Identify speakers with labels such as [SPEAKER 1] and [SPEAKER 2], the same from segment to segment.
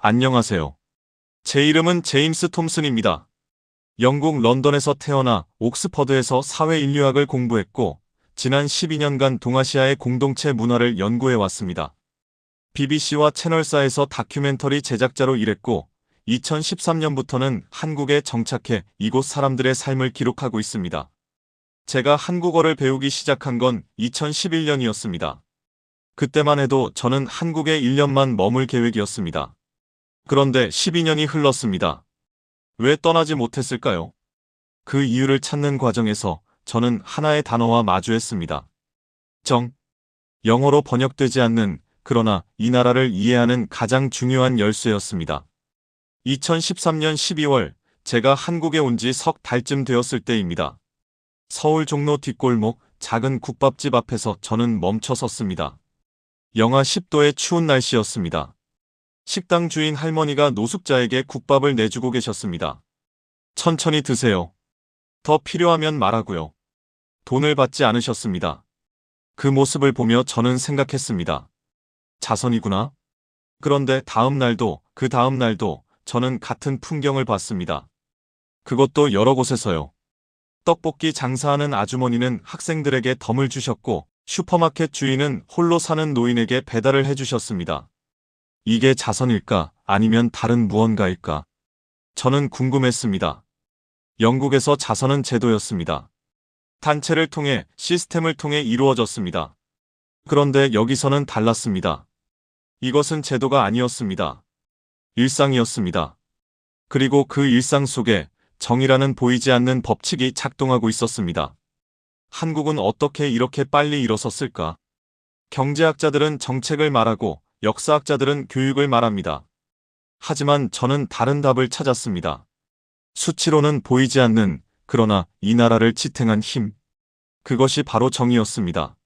[SPEAKER 1] 안녕하세요. 제 이름은 제임스 톰슨입니다. 영국 런던에서 태어나 옥스퍼드에서 사회인류학을 공부했고, 지난 12년간 동아시아의 공동체 문화를 연구해 왔습니다. BBC와 채널사에서 다큐멘터리 제작자로 일했고, 2013년부터는 한국에 정착해 이곳 사람들의 삶을 기록하고 있습니다. 제가 한국어를 배우기 시작한 건 2011년이었습니다. 그때만 해도 저는 한국에 1년만 머물 계획이었습니다. 그런데 12년이 흘렀습니다. 왜 떠나지 못했을까요? 그 이유를 찾는 과정에서 저는 하나의 단어와 마주했습니다. 정. 영어로 번역되지 않는, 그러나 이 나라를 이해하는 가장 중요한 열쇠였습니다. 2013년 12월, 제가 한국에 온 지 석 달쯤 되었을 때입니다. 서울 종로 뒷골목 작은 국밥집 앞에서 저는 멈춰 섰습니다. 영하 10도의 추운 날씨였습니다. 식당 주인 할머니가 노숙자에게 국밥을 내주고 계셨습니다. 천천히 드세요. 더 필요하면 말하고요. 돈을 받지 않으셨습니다. 그 모습을 보며 저는 생각했습니다. 자선이구나. 그런데 다음 날도, 그 다음 날도 저는 같은 풍경을 봤습니다. 그것도 여러 곳에서요. 떡볶이 장사하는 아주머니는 학생들에게 덤을 주셨고, 슈퍼마켓 주인은 홀로 사는 노인에게 배달을 해주셨습니다. 이게 자선일까, 아니면 다른 무언가일까? 저는 궁금했습니다. 영국에서 자선은 제도였습니다. 단체를 통해, 시스템을 통해 이루어졌습니다. 그런데 여기서는 달랐습니다. 이것은 제도가 아니었습니다. 일상이었습니다. 그리고 그 일상 속에 정의라는 보이지 않는 법칙이 작동하고 있었습니다. 한국은 어떻게 이렇게 빨리 일어섰을까? 경제학자들은 정책을 말하고 역사학자들은 교육을 말합니다. 하지만 저는 다른 답을 찾았습니다. 수치로는 보이지 않는, 그러나 이 나라를 지탱한 힘. 그것이 바로 정의였습니다.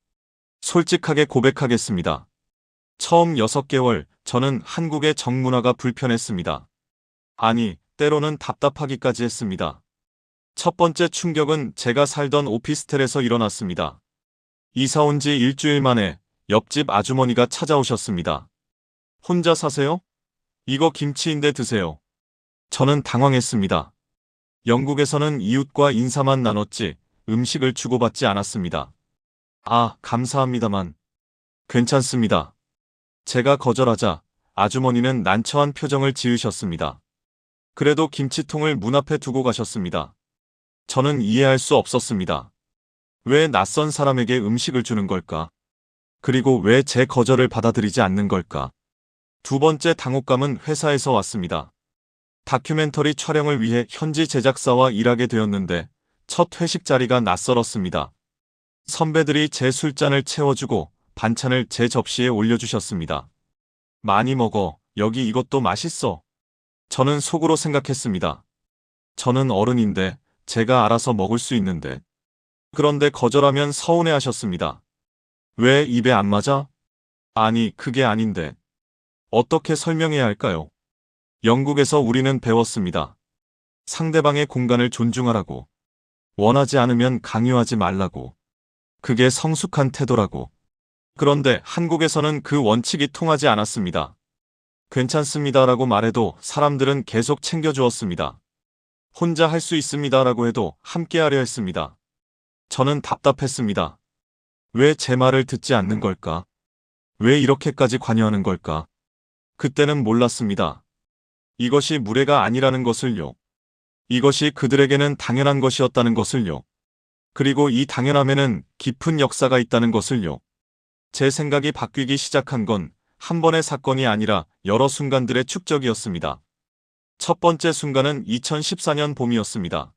[SPEAKER 1] 솔직하게 고백하겠습니다. 처음 6개월, 저는 한국의 정문화가 불편했습니다. 아니, 때로는 답답하기까지 했습니다. 첫 번째 충격은 제가 살던 오피스텔에서 일어났습니다. 이사 온 지 일주일 만에 옆집 아주머니가 찾아오셨습니다. 혼자 사세요? 이거 김치인데 드세요. 저는 당황했습니다. 영국에서는 이웃과 인사만 나눴지 음식을 주고받지 않았습니다. 아, 감사합니다만. 괜찮습니다. 제가 거절하자 아주머니는 난처한 표정을 지으셨습니다. 그래도 김치통을 문 앞에 두고 가셨습니다. 저는 이해할 수 없었습니다. 왜 낯선 사람에게 음식을 주는 걸까? 그리고 왜 제 거절을 받아들이지 않는 걸까? 두 번째 당혹감은 회사에서 왔습니다. 다큐멘터리 촬영을 위해 현지 제작사와 일하게 되었는데 첫 회식 자리가 낯설었습니다. 선배들이 제 술잔을 채워주고 반찬을 제 접시에 올려주셨습니다. 많이 먹어. 여기 이것도 맛있어. 저는 속으로 생각했습니다. 저는 어른인데 제가 알아서 먹을 수 있는데. 그런데 거절하면 서운해하셨습니다. 왜 입에 안 맞아? 아니, 그게 아닌데. 어떻게 설명해야 할까요? 영국에서 우리는 배웠습니다. 상대방의 공간을 존중하라고. 원하지 않으면 강요하지 말라고. 그게 성숙한 태도라고. 그런데 한국에서는 그 원칙이 통하지 않았습니다. 괜찮습니다라고 말해도 사람들은 계속 챙겨주었습니다. 혼자 할 수 있습니다라고 해도 함께하려 했습니다. 저는 답답했습니다. 왜 제 말을 듣지 않는 걸까? 왜 이렇게까지 관여하는 걸까? 그때는 몰랐습니다. 이것이 무례가 아니라는 것을요. 이것이 그들에게는 당연한 것이었다는 것을요. 그리고 이 당연함에는 깊은 역사가 있다는 것을요. 제 생각이 바뀌기 시작한 건 한 번의 사건이 아니라 여러 순간들의 축적이었습니다. 첫 번째 순간은 2014년 봄이었습니다.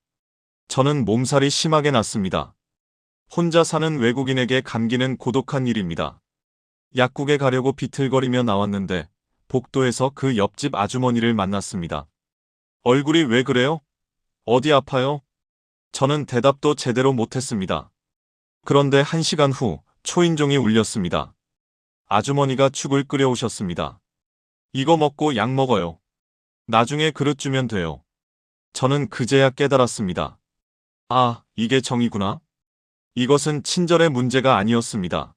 [SPEAKER 1] 저는 몸살이 심하게 났습니다. 혼자 사는 외국인에게 감기는 고독한 일입니다. 약국에 가려고 비틀거리며 나왔는데 복도에서 그 옆집 아주머니를 만났습니다. 얼굴이 왜 그래요? 어디 아파요? 저는 대답도 제대로 못했습니다. 그런데 1시간 후 초인종이 울렸습니다. 아주머니가 죽을 끓여오셨습니다. 이거 먹고 약 먹어요. 나중에 그릇 주면 돼요. 저는 그제야 깨달았습니다. 아, 이게 정이구나. 이것은 친절의 문제가 아니었습니다.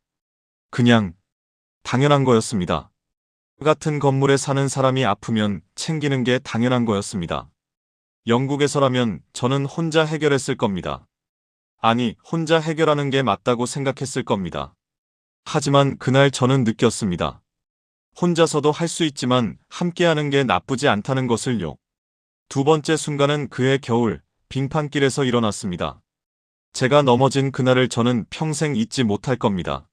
[SPEAKER 1] 그냥 당연한 거였습니다. 같은 건물에 사는 사람이 아프면 챙기는 게 당연한 거였습니다. 영국에서라면 저는 혼자 해결했을 겁니다. 아니, 혼자 해결하는 게 맞다고 생각했을 겁니다. 하지만 그날 저는 느꼈습니다. 혼자서도 할 수 있지만 함께하는 게 나쁘지 않다는 것을요. 두 번째 순간은 그해 겨울 빙판길에서 일어났습니다. 제가 넘어진 그날을 저는 평생 잊지 못할 겁니다.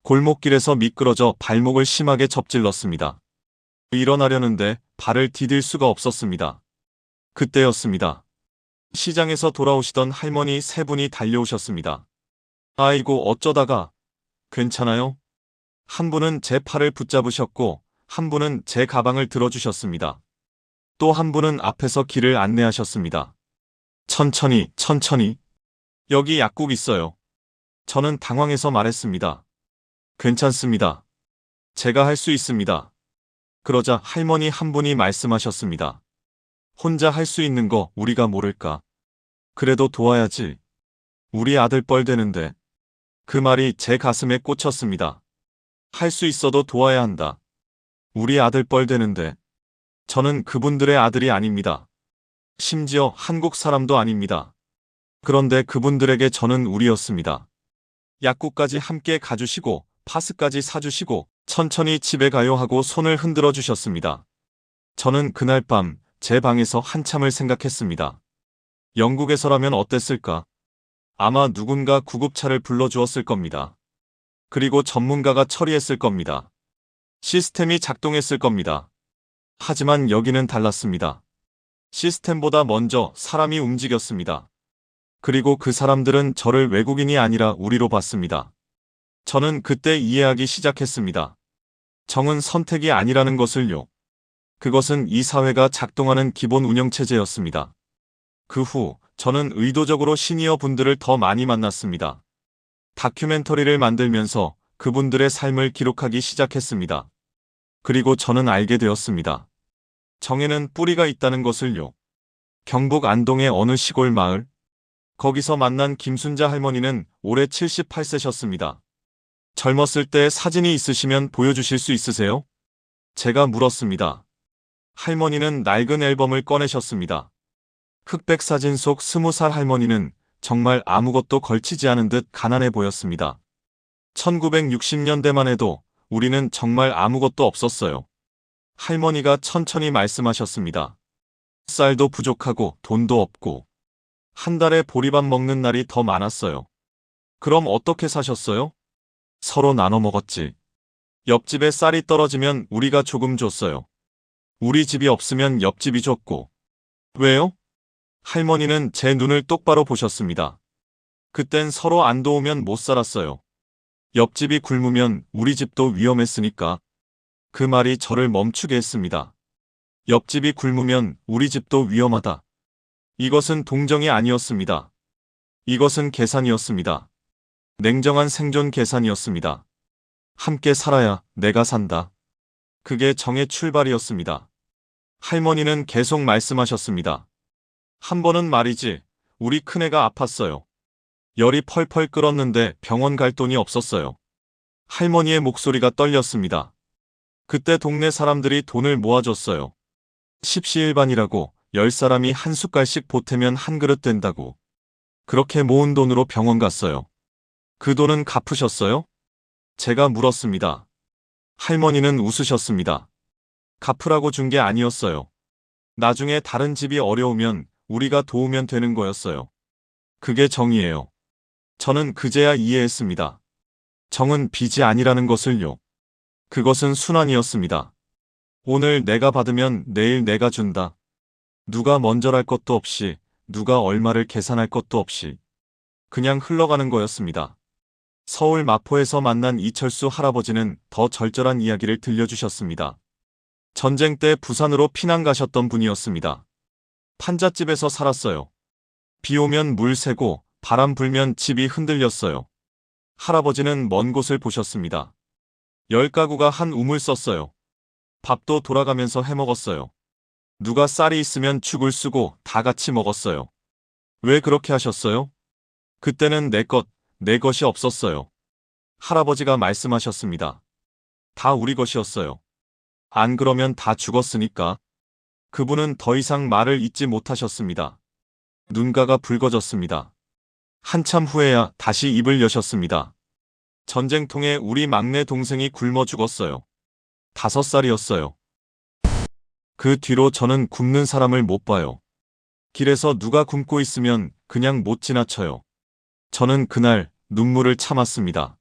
[SPEAKER 1] 골목길에서 미끄러져 발목을 심하게 접질렀습니다. 일어나려는데 발을 디딜 수가 없었습니다. 그때였습니다. 시장에서 돌아오시던 할머니 세 분이 달려오셨습니다. 아이고, 어쩌다가. 괜찮아요? 한 분은 제 팔을 붙잡으셨고 한 분은 제 가방을 들어주셨습니다. 또 한 분은 앞에서 길을 안내하셨습니다. 천천히, 천천히. 여기 약국 있어요. 저는 당황해서 말했습니다. 괜찮습니다. 제가 할 수 있습니다. 그러자 할머니 한 분이 말씀하셨습니다. 혼자 할 수 있는 거 우리가 모를까? 그래도 도와야지. 우리 아들 뻘 되는데. 그 말이 제 가슴에 꽂혔습니다. 할 수 있어도 도와야 한다. 우리 아들 뻘 되는데. 저는 그분들의 아들이 아닙니다. 심지어 한국 사람도 아닙니다. 그런데 그분들에게 저는 우리였습니다. 약국까지 함께 가주시고 파스까지 사주시고 천천히 집에 가요 하고 손을 흔들어 주셨습니다. 저는 그날 밤 제 방에서 한참을 생각했습니다. 영국에서라면 어땠을까? 아마 누군가 구급차를 불러주었을 겁니다. 그리고 전문가가 처리했을 겁니다. 시스템이 작동했을 겁니다. 하지만 여기는 달랐습니다. 시스템보다 먼저 사람이 움직였습니다. 그리고 그 사람들은 저를 외국인이 아니라 우리로 봤습니다. 저는 그때 이해하기 시작했습니다. 정은 선택이 아니라는 것을요. 그것은 이 사회가 작동하는 기본 운영체제였습니다. 그 후 저는 의도적으로 시니어 분들을 더 많이 만났습니다. 다큐멘터리를 만들면서 그분들의 삶을 기록하기 시작했습니다. 그리고 저는 알게 되었습니다. 정에는 뿌리가 있다는 것을요. 경북 안동의 어느 시골 마을. 거기서 만난 김순자 할머니는 올해 78세셨습니다. 젊었을 때 사진이 있으시면 보여주실 수 있으세요? 제가 물었습니다. 할머니는 낡은 앨범을 꺼내셨습니다. 흑백 사진 속 20살 할머니는 정말 아무것도 걸치지 않은 듯 가난해 보였습니다. 1960년대만 해도 우리는 정말 아무것도 없었어요. 할머니가 천천히 말씀하셨습니다. 쌀도 부족하고 돈도 없고 한 달에 보리밥 먹는 날이 더 많았어요. 그럼 어떻게 사셨어요? 서로 나눠 먹었지. 옆집에 쌀이 떨어지면 우리가 조금 줬어요. 우리 집이 없으면 옆집이 줬고. 왜요? 할머니는 제 눈을 똑바로 보셨습니다. 그땐 서로 안 도우면 못 살았어요. 옆집이 굶으면 우리 집도 위험했으니까. 그 말이 저를 멈추게 했습니다. 옆집이 굶으면 우리 집도 위험하다. 이것은 동정이 아니었습니다. 이것은 계산이었습니다. 냉정한 생존 계산이었습니다. 함께 살아야 내가 산다. 그게 정의 출발이었습니다. 할머니는 계속 말씀하셨습니다. 한 번은 말이지, 우리 큰애가 아팠어요. 열이 펄펄 끓었는데 병원 갈 돈이 없었어요. 할머니의 목소리가 떨렸습니다. 그때 동네 사람들이 돈을 모아줬어요. 십시일반이라고 10사람이 한 숟갈씩 보태면 한 그릇 된다고. 그렇게 모은 돈으로 병원 갔어요. 그 돈은 갚으셨어요? 제가 물었습니다. 할머니는 웃으셨습니다. 갚으라고 준 게 아니었어요. 나중에 다른 집이 어려우면 우리가 도우면 되는 거였어요. 그게 정이에요. 저는 그제야 이해했습니다. 정은 빚이 아니라는 것을요. 그것은 순환이었습니다. 오늘 내가 받으면 내일 내가 준다. 누가 먼저랄 것도 없이, 누가 얼마를 계산할 것도 없이 그냥 흘러가는 거였습니다. 서울 마포에서 만난 이철수 할아버지는 더 절절한 이야기를 들려주셨습니다. 전쟁 때 부산으로 피난 가셨던 분이었습니다. 판잣집에서 살았어요. 비 오면 물 새고 바람 불면 집이 흔들렸어요. 할아버지는 먼 곳을 보셨습니다. 10가구가 한 우물 썼어요. 밥도 돌아가면서 해먹었어요. 누가 쌀이 있으면 죽을 쓰고 다 같이 먹었어요. 왜 그렇게 하셨어요? 그때는 내 것이 없었어요. 할아버지가 말씀하셨습니다. 다 우리 것이었어요. 안 그러면 다 죽었으니까. 그분은 더 이상 말을 잇지 못하셨습니다. 눈가가 붉어졌습니다. 한참 후에야 다시 입을 여셨습니다. 전쟁통에 우리 막내 동생이 굶어 죽었어요. 5살이었어요. 그 뒤로 저는 굶는 사람을 못 봐요. 길에서 누가 굶고 있으면 그냥 못 지나쳐요. 저는 그날 눈물을 참았습니다.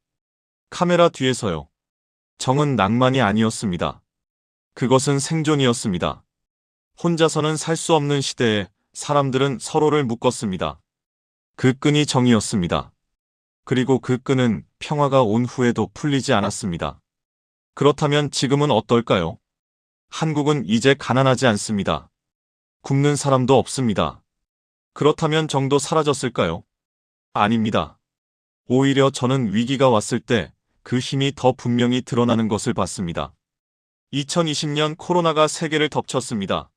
[SPEAKER 1] 카메라 뒤에서요. 정은 낭만이 아니었습니다. 그것은 생존이었습니다. 혼자서는 살 수 없는 시대에 사람들은 서로를 묶었습니다. 그 끈이 정이었습니다. 그리고 그 끈은 평화가 온 후에도 풀리지 않았습니다. 그렇다면 지금은 어떨까요? 한국은 이제 가난하지 않습니다. 굶는 사람도 없습니다. 그렇다면 정도 사라졌을까요? 아닙니다. 오히려 저는 위기가 왔을 때 그 힘이 더 분명히 드러나는 것을 봤습니다. 2020년 코로나가 세계를 덮쳤습니다.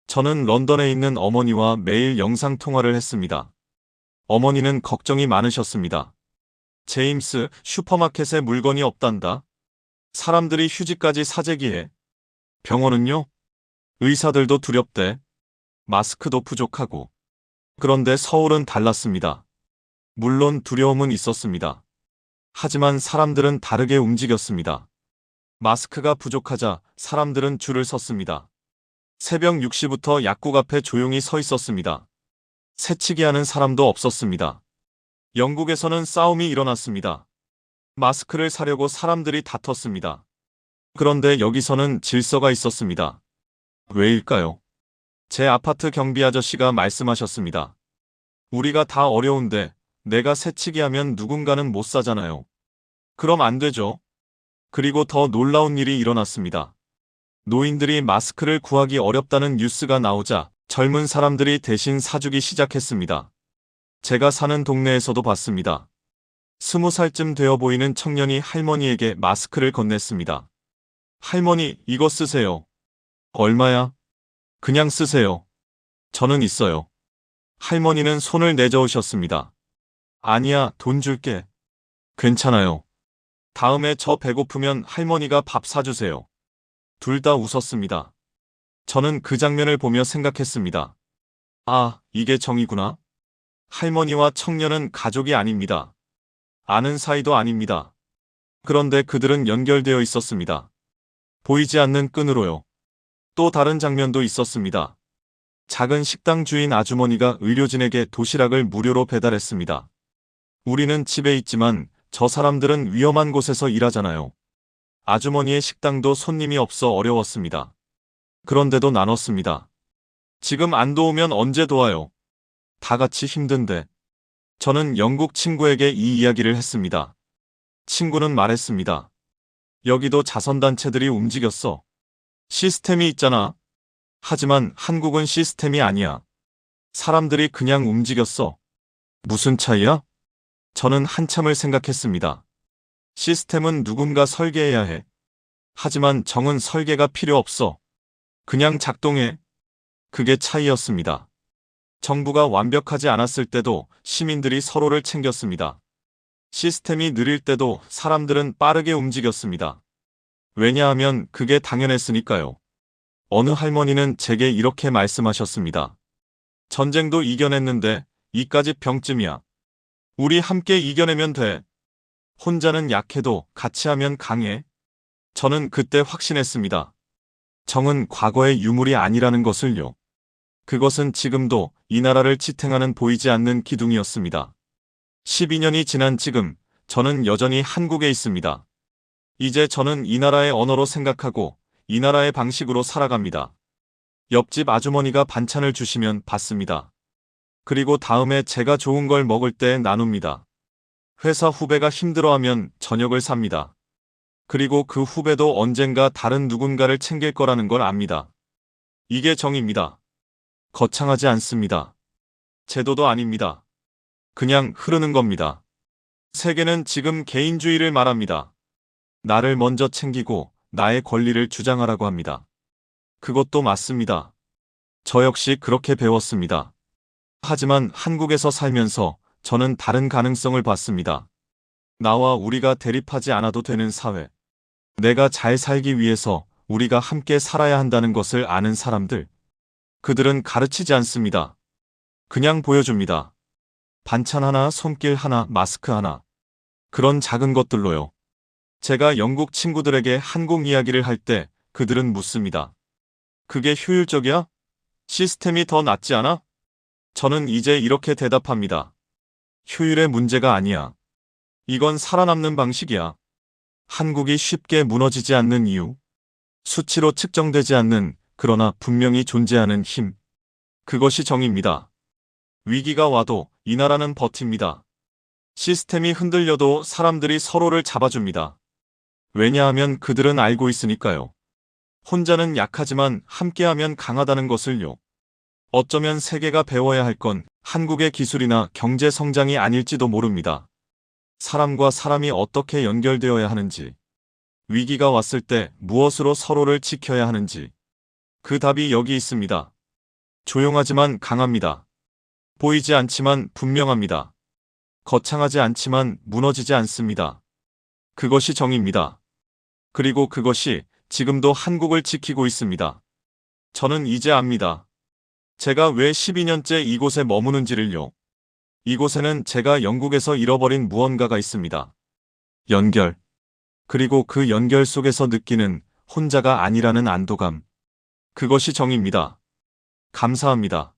[SPEAKER 1] 저는 런던에 있는 어머니와 매일 영상통화를 했습니다. 어머니는 걱정이 많으셨습니다. 제임스, 슈퍼마켓에 물건이 없단다. 사람들이 휴지까지 사재기해. 병원은요? 의사들도 두렵대. 마스크도 부족하고. 그런데 서울은 달랐습니다. 물론 두려움은 있었습니다. 하지만 사람들은 다르게 움직였습니다. 마스크가 부족하자 사람들은 줄을 섰습니다. 새벽 6시부터 약국 앞에 조용히 서 있었습니다. 새치기 하는 사람도 없었습니다. 영국에서는 싸움이 일어났습니다. 마스크를 사려고 사람들이 다퉜습니다. 그런데 여기서는 질서가 있었습니다. 왜일까요? 제 아파트 경비 아저씨가 말씀하셨습니다. 우리가 다 어려운데 내가 새치기 하면 누군가는 못 사잖아요. 그럼 안 되죠. 그리고 더 놀라운 일이 일어났습니다. 노인들이 마스크를 구하기 어렵다는 뉴스가 나오자 젊은 사람들이 대신 사주기 시작했습니다. 제가 사는 동네에서도 봤습니다. 20살쯤 되어 보이는 청년이 할머니에게 마스크를 건넸습니다. 할머니, 이거 쓰세요. 얼마야? 그냥 쓰세요. 저는 있어요. 할머니는 손을 내저으셨습니다. 아니야, 돈 줄게. 괜찮아요. 다음에 저 배고프면 할머니가 밥 사주세요. 둘 다 웃었습니다. 저는 그 장면을 보며 생각했습니다. 아, 이게 정이구나. 할머니와 청년은 가족이 아닙니다. 아는 사이도 아닙니다. 그런데 그들은 연결되어 있었습니다. 보이지 않는 끈으로요. 또 다른 장면도 있었습니다. 작은 식당 주인 아주머니가 의료진에게 도시락을 무료로 배달했습니다. 우리는 집에 있지만 저 사람들은 위험한 곳에서 일하잖아요. 아주머니의 식당도 손님이 없어 어려웠습니다. 그런데도 나눴습니다. 지금 안 도우면 언제 도와요? 다 같이 힘든데. 저는 영국 친구에게 이 이야기를 했습니다. 친구는 말했습니다. 여기도 자선단체들이 움직였어. 시스템이 있잖아. 하지만 한국은 시스템이 아니야. 사람들이 그냥 움직였어. 무슨 차이야? 저는 한참을 생각했습니다. 시스템은 누군가 설계해야 해. 하지만 정은 설계가 필요 없어. 그냥 작동해. 그게 차이였습니다. 정부가 완벽하지 않았을 때도 시민들이 서로를 챙겼습니다. 시스템이 느릴 때도 사람들은 빠르게 움직였습니다. 왜냐하면 그게 당연했으니까요. 어느 할머니는 제게 이렇게 말씀하셨습니다. 전쟁도 이겨냈는데 이까지 병쯤이야. 우리 함께 이겨내면 돼. 혼자는 약해도 같이 하면 강해. 저는 그때 확신했습니다. 정은 과거의 유물이 아니라는 것을요. 그것은 지금도 이 나라를 지탱하는 보이지 않는 기둥이었습니다. 12년이 지난 지금 저는 여전히 한국에 있습니다. 이제 저는 이 나라의 언어로 생각하고 이 나라의 방식으로 살아갑니다. 옆집 아주머니가 반찬을 주시면 받습니다. 그리고 다음에 제가 좋은 걸 먹을 때 나눕니다. 회사 후배가 힘들어하면 저녁을 삽니다. 그리고 그 후배도 언젠가 다른 누군가를 챙길 거라는 걸 압니다. 이게 정입니다. 거창하지 않습니다. 제도도 아닙니다. 그냥 흐르는 겁니다. 세계는 지금 개인주의를 말합니다. 나를 먼저 챙기고 나의 권리를 주장하라고 합니다. 그것도 맞습니다. 저 역시 그렇게 배웠습니다. 하지만 한국에서 살면서 저는 다른 가능성을 봤습니다. 나와 우리가 대립하지 않아도 되는 사회. 내가 잘 살기 위해서 우리가 함께 살아야 한다는 것을 아는 사람들. 그들은 가르치지 않습니다. 그냥 보여줍니다. 반찬 하나, 손길 하나, 마스크 하나. 그런 작은 것들로요. 제가 영국 친구들에게 한국 이야기를 할 때 그들은 묻습니다. 그게 효율적이야? 시스템이 더 낫지 않아? 저는 이제 이렇게 대답합니다. 효율의 문제가 아니야. 이건 살아남는 방식이야. 한국이 쉽게 무너지지 않는 이유. 수치로 측정되지 않는, 그러나 분명히 존재하는 힘. 그것이 정의입니다. 위기가 와도 이 나라는 버팁니다. 시스템이 흔들려도 사람들이 서로를 잡아줍니다. 왜냐하면 그들은 알고 있으니까요. 혼자는 약하지만 함께하면 강하다는 것을요. 어쩌면 세계가 배워야 할 건 한국의 기술이나 경제 성장이 아닐지도 모릅니다. 사람과 사람이 어떻게 연결되어야 하는지, 위기가 왔을 때 무엇으로 서로를 지켜야 하는지. 그 답이 여기 있습니다. 조용하지만 강합니다. 보이지 않지만 분명합니다. 거창하지 않지만 무너지지 않습니다. 그것이 정의입니다. 그리고 그것이 지금도 한국을 지키고 있습니다. 저는 이제 압니다. 제가 왜 12년째 이곳에 머무는지를요. 이곳에는 제가 영국에서 잃어버린 무언가가 있습니다. 연결. 그리고 그 연결 속에서 느끼는 혼자가 아니라는 안도감. 그것이 정의입니다. 감사합니다.